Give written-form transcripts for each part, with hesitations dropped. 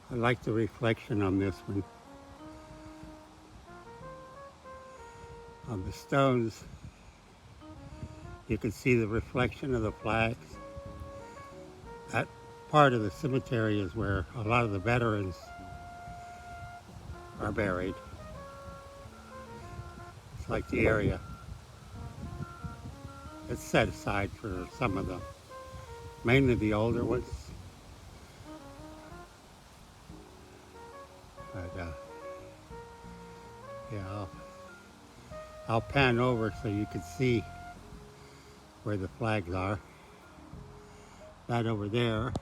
I like the reflection on this one. On the stones, you can see the reflection of the flags. That part of the cemetery is where a lot of the veterans are buried. It's like the area. It's set aside for some of them, mainly the older ones. But yeah, I'll pan over so you can see where the flags are. That over there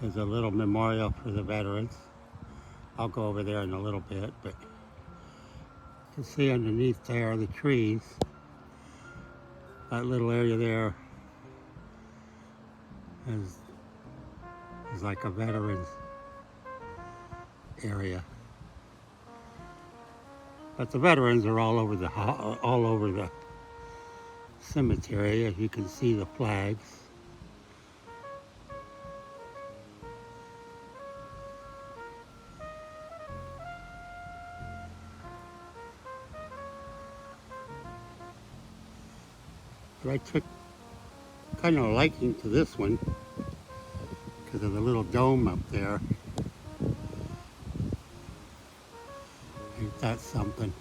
is a little memorial for the veterans. I'll go over there in a little bit, but you can see underneath there are the trees. That little area there is like a veterans area. But the veterans are all over the cemetery. As you can see the flags. But I took kind of a liking to this one because of the little dome up there. Ain't that something?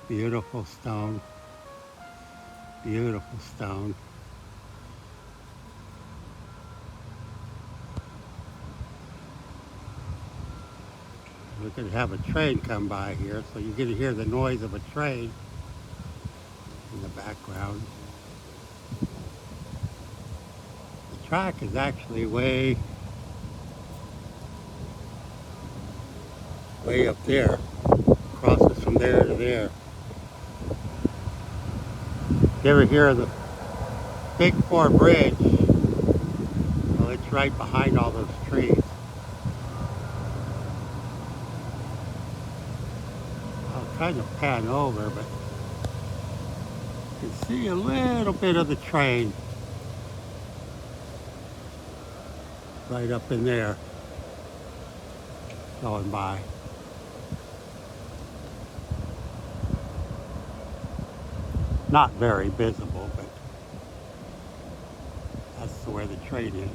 Beautiful stone. Beautiful stone. We could have a train come by here, so you get to hear the noise of a train in the background. The track is actually way up there. Crosses from there to there. You ever hear of the Big Four Bridge? Well, it's right behind all those trees. I'll kind of pan over, but you can see a little bit of the train right up in there going by. Not very visible, but that's where the train is.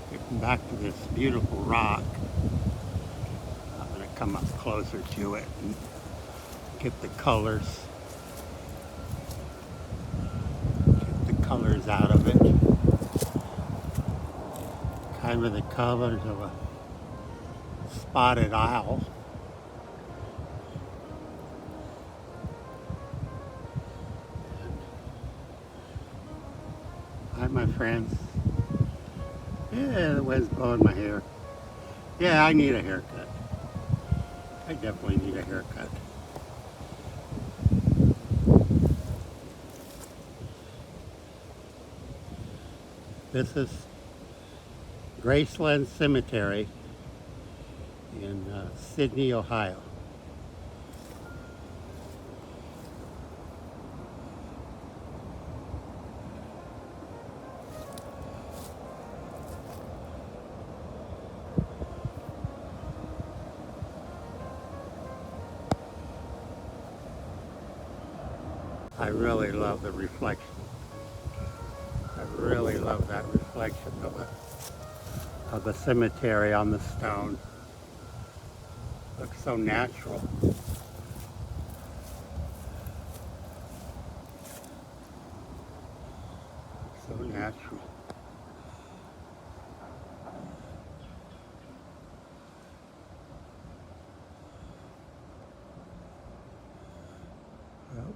Getting back to this beautiful rock, I'm going to come up closer to it and get the colors. Get the colors out of it. Kind of the colors of a spotted owl. Hi, my friends. Yeah, the wind's blowing my hair. Yeah, I need a haircut. I definitely need a haircut. This is Graceland Cemetery in Sydney, Ohio. I really love the reflection. I really love that reflection of the cemetery on the stone. Looks so natural. So natural. Well,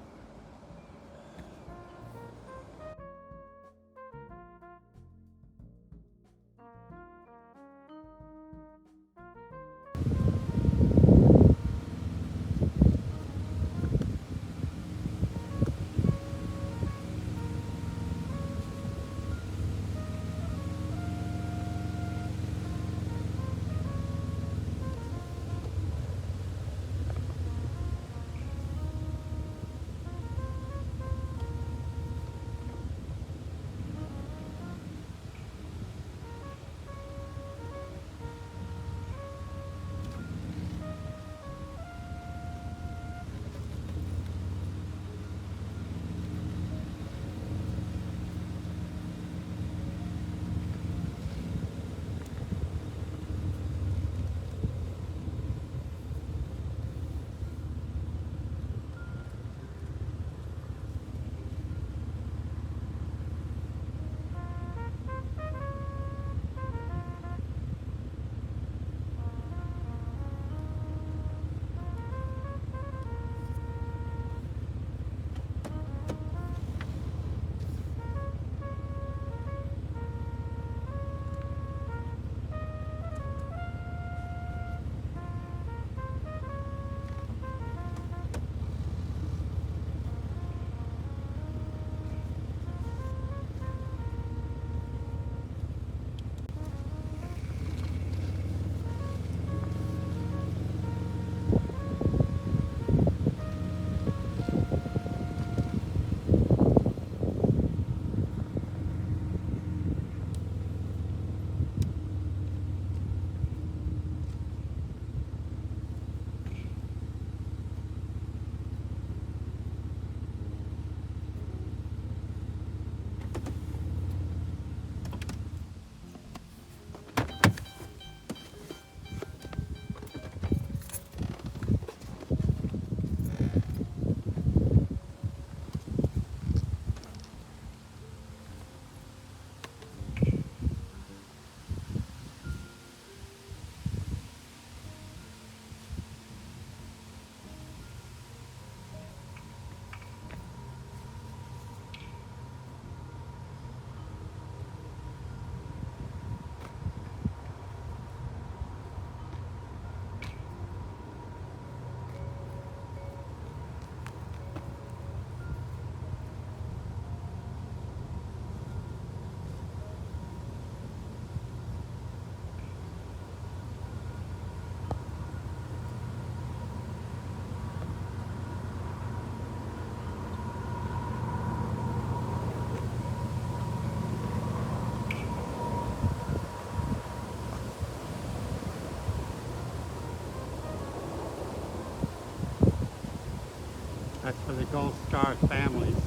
That's for the Gold Star families.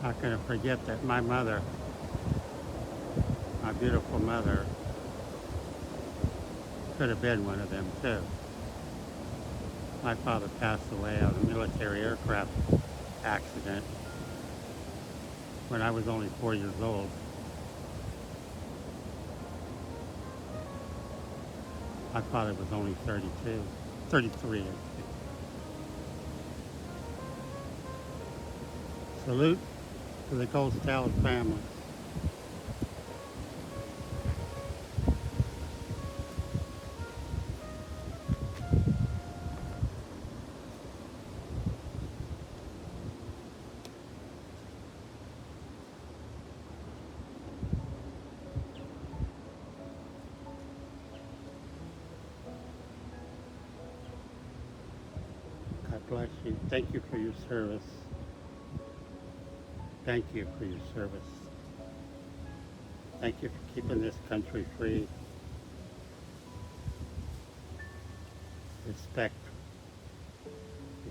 Not going to forget that my mother, my beautiful mother, could have been one of them too. My father passed away on a military aircraft accident when I was only 4 years old. My father was only 32, 33, I think. Salute to the Costello family. God bless you. Thank you for your service. Thank you for your service. Thank you for keeping this country free. Respect.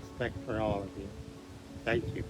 Respect for all of you. Thank you.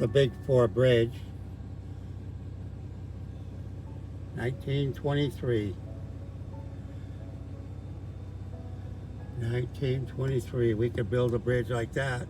the Big Four Bridge. 1923. 1923. We could build a bridge like that.